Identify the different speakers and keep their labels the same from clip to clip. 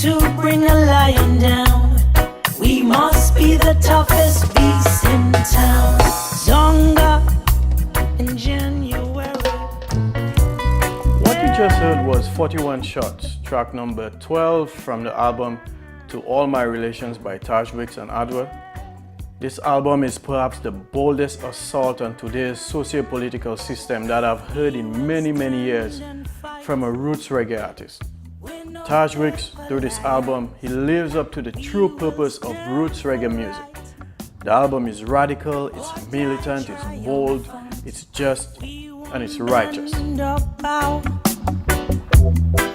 Speaker 1: to bring a lion down. We must be the toughest beasts in town. Zonga in January.
Speaker 2: What you just heard was 41 Shots, track number 12 from the album To All My Relations by Taj Weekes and Adowa. This album is perhaps the boldest assault on today's socio-political system that I've heard in many years from a roots reggae artist. Taj Weekes, through this album, he lives up to the true purpose of roots reggae music. The album is radical, it's militant, it's bold, it's just, and it's righteous.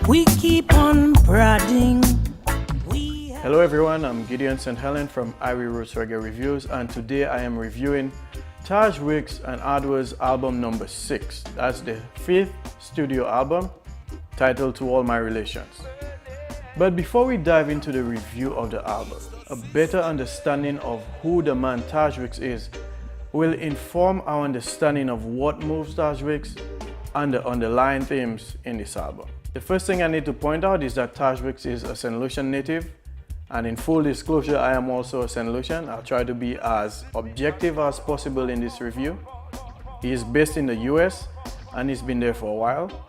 Speaker 1: We keep on prodding.
Speaker 2: Hello everyone, I'm Gideon St.Helen from Irie Roots Reggae Reviews, and today I am reviewing Taj Weekes and Adowa's album number 6. That's the 5th studio album, titled To All My Relations. But before we dive into the review of the album, a better understanding of who the man Taj Weekes is will inform our understanding of what moves Taj Weekes and the underlying themes in this album. The first thing I need to point out is that Taj Weekes is a St. Lucian native, and in full disclosure, I am also a St. Lucian. I'll try to be as objective as possible in this review. He is based in the US and he's been there for a while.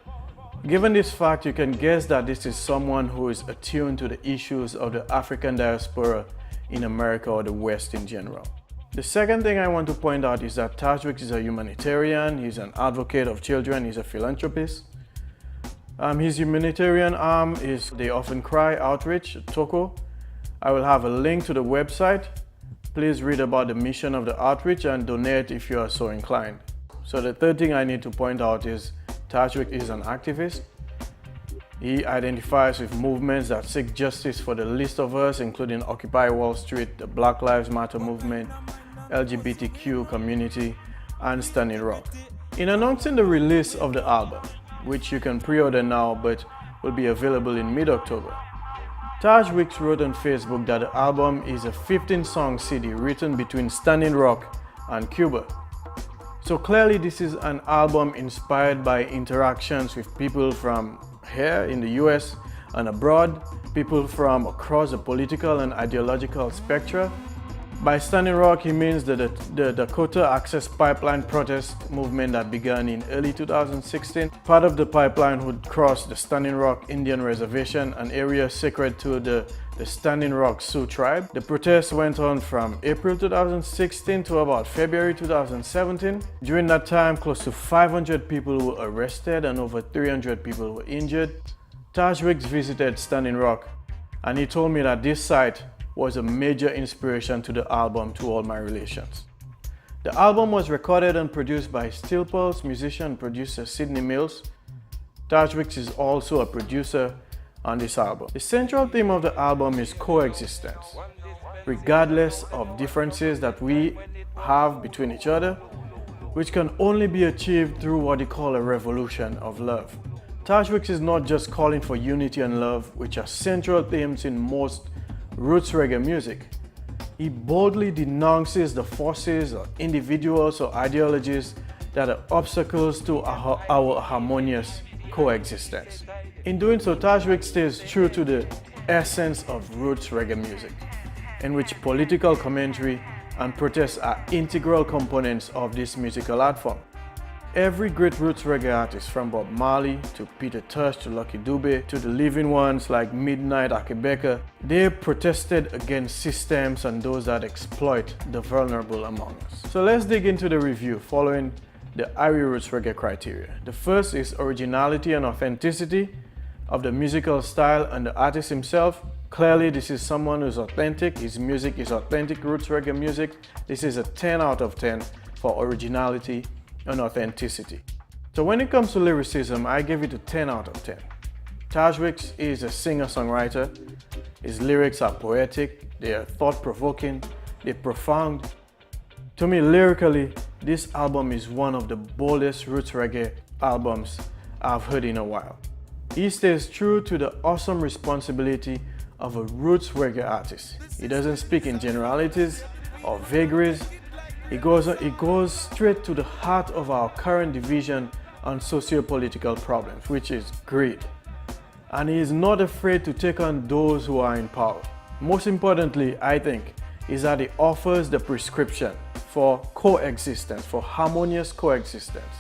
Speaker 2: Given this fact, you can guess that this is someone who is attuned to the issues of the African diaspora in America or the West in general. The second thing I want to point out is that Taj Weekes is a humanitarian, he's an advocate of children, he's a philanthropist. His humanitarian arm is They Often Cry Outreach, Toko. I will have a link to the website. Please read about the mission of the outreach and donate if you are so inclined. So the third thing I need to point out is Taj Weekes is an activist. He identifies with movements that seek justice for the least of us, including Occupy Wall Street, the Black Lives Matter movement, LGBTQ community, and Standing Rock. In announcing the release of the album, which you can pre-order now but will be available in mid-October, Taj Weekes wrote on Facebook that the album is a 15-song CD written between Standing Rock and Cuba. So clearly this is an album inspired by interactions with people from here in the US and abroad, people from across the political and ideological spectrum. By Standing Rock, he means the Dakota Access Pipeline protest movement that began in early 2016. Part of the pipeline would cross the Standing Rock Indian Reservation, an area sacred to the Standing Rock Sioux tribe. The protest went on from April 2016 to about February 2017. During that time, close to 500 people were arrested and over 300 people were injured. Taj Weekes visited Standing Rock, and he told me that this site was a major inspiration to the album To All My Relations. The album was recorded and produced by Steel Pulse musician and producer Sydney Mills. Taj Weekes is also a producer on this album. The central theme of the album is coexistence. Regardless of differences that we have between each other, which can only be achieved through what he call a revolution of love. Taj Weekes is not just calling for unity and love, which are central themes in most roots reggae music. He boldly denounces the forces or individuals or ideologies that are obstacles to our harmonious coexistence. In doing so, Taj Weekes stays true to the essence of roots reggae music, in which political commentary and protests are integral components of this musical art form. Every great roots reggae artist, from Bob Marley to Peter Tosh to Lucky Dube to the living ones like Midnight Akibeka, they protested against systems and those that exploit the vulnerable among us. So let's dig into the review following the Irie Roots Reggae criteria. The first is originality and authenticity of the musical style and the artist himself. Clearly this is someone who's authentic, his music is authentic roots reggae music. This is a 10 out of 10 for originality and authenticity. So when it comes to lyricism, I give it a 10 out of 10. Taj Weekes is a singer-songwriter. His lyrics are poetic, they are thought-provoking, they're profound. To me, lyrically, this album is one of the boldest roots reggae albums I've heard in a while. He stays true to the awesome responsibility of a roots reggae artist. He doesn't speak in generalities or vagaries. It goes straight to the heart of our current division on socio-political problems, which is greed. and he is not afraid to take on those who are in power. Most importantly, I think, is that he offers the prescription for coexistence, for harmonious coexistence.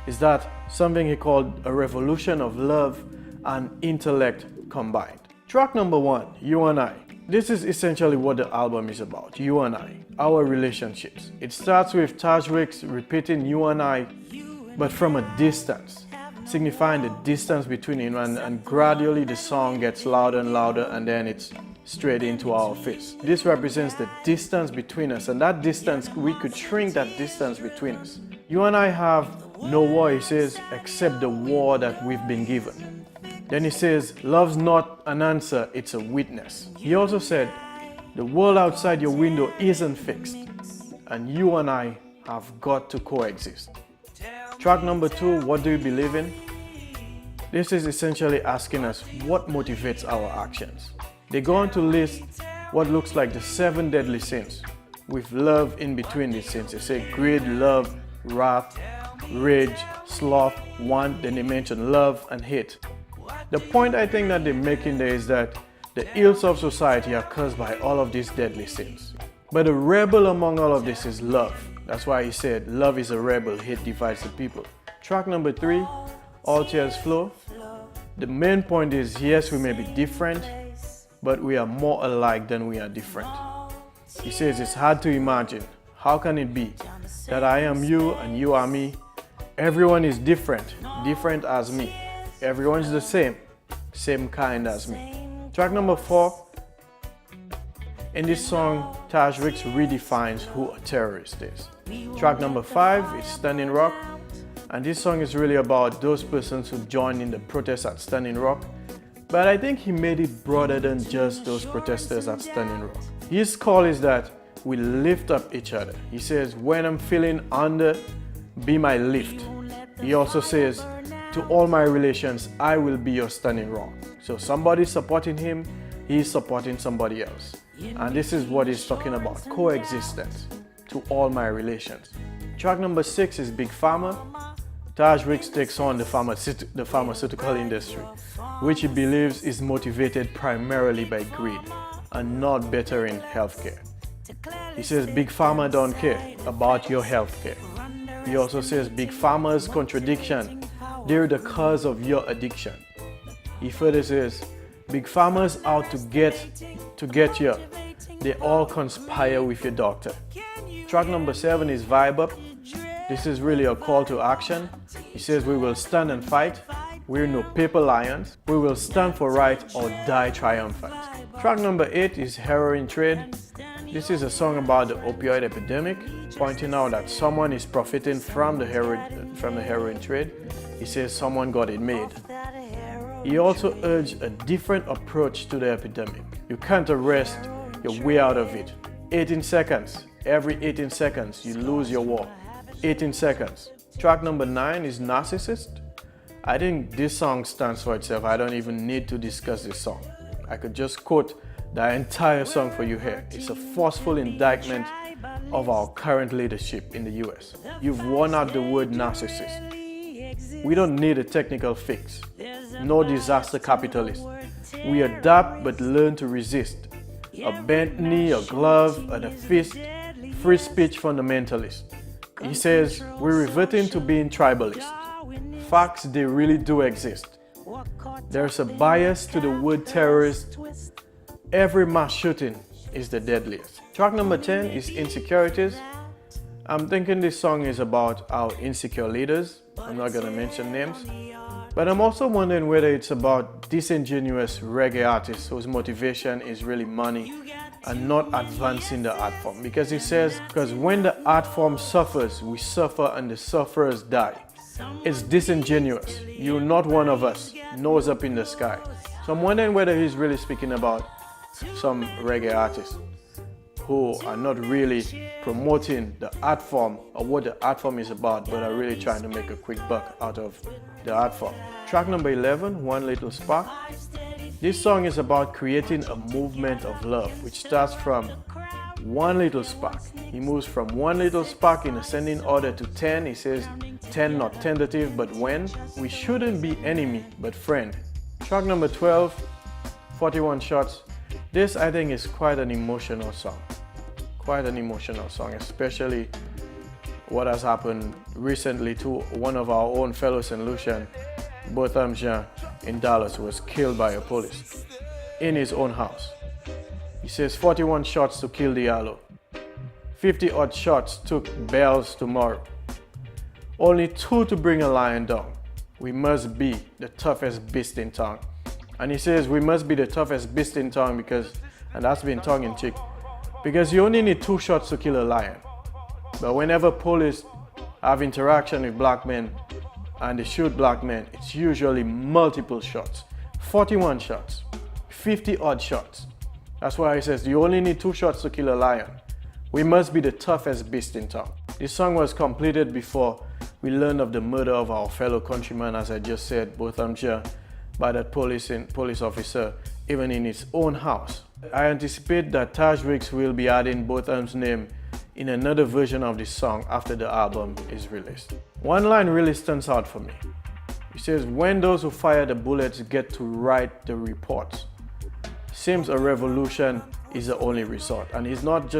Speaker 2: Is that something he called a revolution of love and intellect combined. Track number 1, You and I. This is essentially what the album is about, you and I, our relationships. It starts with Taj Weekes repeating you and I, but from a distance, signifying the distance between him, and gradually the song gets louder and louder, and then it's straight into our face. This represents the distance between us, and that distance, we could shrink that distance between us. You and I have no war, he says, except the war that we've been given. Then he says, love's not an answer, it's a witness. He also said, the world outside your window isn't fixed, and you and I have got to coexist. Track number 2, What Do You Believe In? This is essentially asking us what motivates our actions. They go on to list what looks like the 7 deadly sins, with love in between these sins. They say greed, love, wrath, rage, sloth, want, then they mention love and hate. The point I think that they're making there is that the ills of society are caused by all of these deadly sins. But the rebel among all of this is love. That's why he said, love is a rebel, hate divides the people. Track number 3, All Tears Flow. The main point is, yes, we may be different, but we are more alike than we are different. He says it's hard to imagine. How can it be that I am you and you are me? Everyone is different, different as me. Everyone's the same kind as me. Track number 4. In this song, Taj Weekes redefines who a terrorist is. Track number 5 is Standing Rock. And this song is really about those persons who joined in the protest at Standing Rock. But I think he made it broader than just those protesters at Standing Rock. His call is that we lift up each other. He says, when I'm feeling under, be my lift. He also says, to all my relations, I will be your standing rock. So somebody's supporting him, he's supporting somebody else. And this is what he's talking about, coexistence, to all my relations. Track number 6 is Big Pharma. Taj Weekes takes on the pharmaceutical industry, which he believes is motivated primarily by greed and not bettering healthcare. He says Big Pharma don't care about your healthcare. He also says Big Pharma's contradiction, they're the cause of your addiction. He further says, Big Pharma's out to get you. They all conspire with your doctor. Track number 7 is Vibe Up. This is really a call to action. He says we will stand and fight. We're no paper lions. We will stand for right or die triumphant. Track number 8 is Heroin Trade. This is a song about the opioid epidemic, pointing out that someone is profiting from the heroin trade. He says someone got it made. He also urged a different approach to the epidemic. You can't arrest your way out of it. 18 seconds. Every 18 seconds, you lose your war. 18 seconds. Track number 9 is Narcissist. I think this song stands for itself. I don't even need to discuss this song. I could just quote the entire song for you here. It's a forceful indictment of our current leadership in the US. You've worn out the word narcissist. We don't need a technical fix. No disaster capitalist. We adapt but learn to resist. A bent knee, a glove, and a fist. Free speech fundamentalist. He says, we're reverting to being tribalist. Facts, they really do exist. There's a bias to the word terrorist. Every mass shooting is the deadliest. Track number 10 is Insecurities. I'm thinking this song is about our insecure leaders. I'm not going to mention names. But I'm also wondering whether it's about disingenuous reggae artists whose motivation is really money and not advancing the art form. Because he says, because when the art form suffers, we suffer and the sufferers die. It's disingenuous. You're not one of us. Nose up in the sky. So I'm wondering whether he's really speaking about some reggae artists who are not really promoting the art form or what the art form is about, but are really trying to make a quick buck out of the art form. Track number 11, One Little Spark. This song is about creating a movement of love, which starts from one little spark. He moves from one little spark in ascending order to 10. He says 10 not tentative, but when. We shouldn't be enemy, but friend. Track number 12, 41 Shots. This I think is quite an emotional song. Quite an emotional song, especially what has happened recently to one of our own fellow St. Lucian, Botham Jean in Dallas, who was killed by a police in his own house. He says 41 shots to kill Diallo. 50 odd shots took bells tomorrow. Only 2 to bring a lion down. We must be the toughest beast in town. And he says we must be the toughest beast in town because, and that's been tongue in cheek, because you only need 2 shots to kill a lion. But whenever police have interaction with black men and they shoot black men, it's usually multiple shots. 41 shots, 50 odd shots. That's why he says you only need 2 shots to kill a lion. We must be the toughest beast in town. This song was completed before we learned of the murder of our fellow countryman, as I just said, Botham Jean, by that police officer, even in his own house. I anticipate that Taj Weekes will be adding Botham's name in another version of this song after the album is released. One line really stands out for me. He says, when those who fire the bullets get to write the reports, seems a revolution is the only resort. And he's not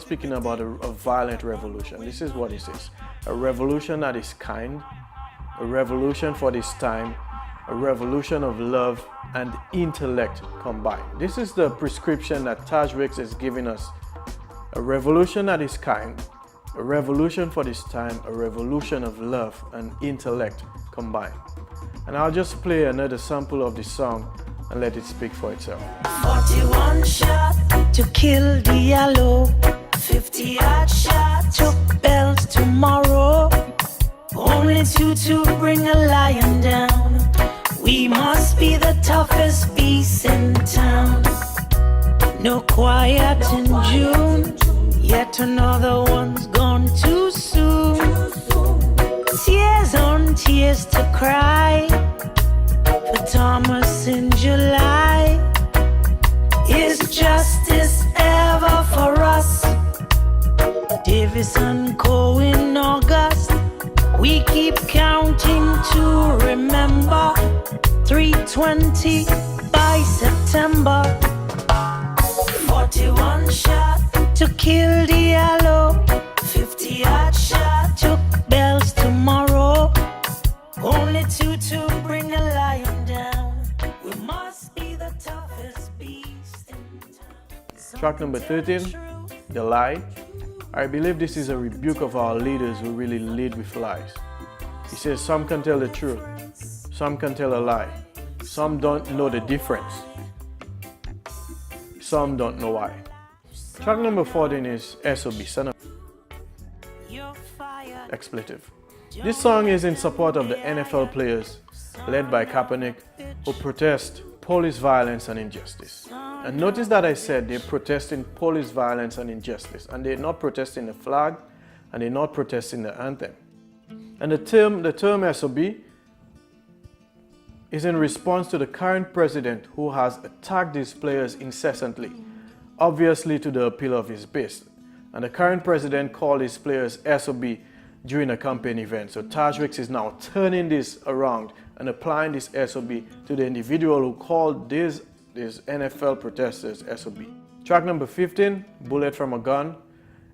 Speaker 2: speaking about a violent revolution. This is what he says. A revolution that is kind, a revolution for this time, a revolution of love and intellect combined. This is the prescription that Taj Weekes is giving us. A revolution that is kind, a revolution for this time, a revolution of love and intellect combined. And I'll just play another sample of this song and let it speak for itself.
Speaker 1: 41 shot to kill Diallo, 50 odd shot took bells tomorrow. Only 2 to bring a lion down. We must be the toughest beast in town. No quiet in June, yet another one's gone too soon. Tears on tears to cry for Thomas in July. Is justice ever for us? Davis and Co in August. We keep counting to remember. 320 by September. 41 shot to kill Diallo, 50 odd shot took bells tomorrow. Only 2 to bring a lion down. We must be the toughest beast in town.
Speaker 2: Track number 13, The Lie. I believe this is a rebuke of our leaders who really lead with lies. He says some can tell the truth, some can tell a lie, some don't know the difference, some don't know why. Track number 14 is SOB, Son of Expletive. This song is in support of the NFL players, led by Kaepernick, who protest police violence and injustice. And notice that I said they're protesting police violence and injustice, and they're not protesting the flag, and they're not protesting the anthem. And the term SOB is in response to the current president, who has attacked these players incessantly, obviously to the appeal of his base. And the current president called his players SOB during a campaign event. So Taj Weekes is now turning this around and applying this SOB to the individual who called these NFL protesters SOB. Track number 15, Bullet from a Gun.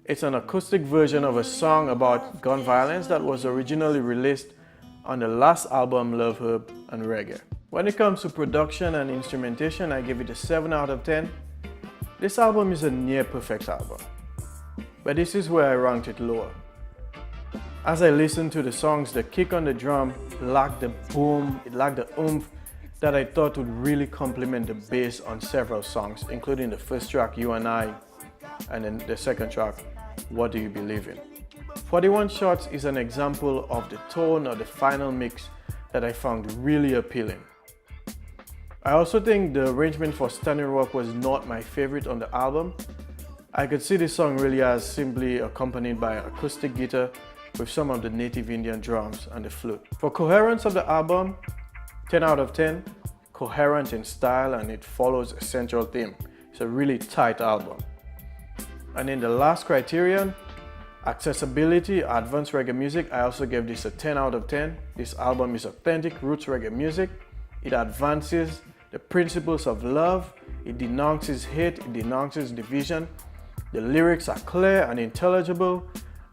Speaker 2: It's an acoustic version of a song about gun violence that was originally released on the last album, Love Herb and Reggae. When it comes to production and instrumentation, I give it a 7 out of 10. This album is a near perfect album, but this is where I ranked it lower. As I listened to the songs, the kick on the drum lacked the boom, it lacked the oomph that I thought would really complement the bass on several songs, including the first track, You and I, and then the second track, What Do You Believe In. 41 Shots is an example of the tone of the final mix that I found really appealing. I also think the arrangement for Standing Rock was not my favorite on the album. I could see this song really as simply accompanied by acoustic guitar with some of the native Indian drums and the flute. For coherence of the album, 10 out of 10, coherent in style, and it follows a central theme. It's a really tight album. And in the last criterion, accessibility, advanced reggae music, I also gave this a 10 out of 10. This album is authentic roots reggae music. It advances the principles of love. It denounces hate. It denounces division. The lyrics are clear and intelligible,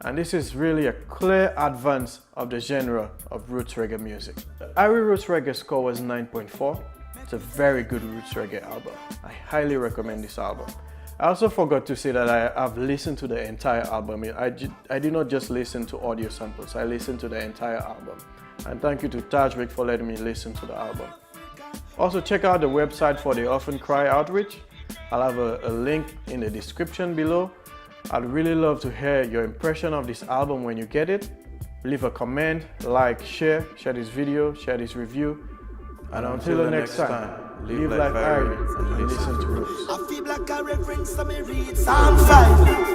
Speaker 2: and this is really a clear advance of the genre of roots reggae music. The Irie Roots Reggae score was 9.4. It's a very good roots reggae album. I highly recommend this album. I also forgot to say that I've listened to the entire album. I did not just listen to audio samples, I listened to the entire album. And thank you to Taj Weekes for letting me listen to the album. Also check out the website for the Orphan Cry outreach. I'll have a link in the description below. I'd really love to hear your impression of this album when you get it. Leave a comment, like, share this video, share this review. And until the next time, live like Irie and listen to roots.
Speaker 3: I feel like a reference to me read Psalm 5.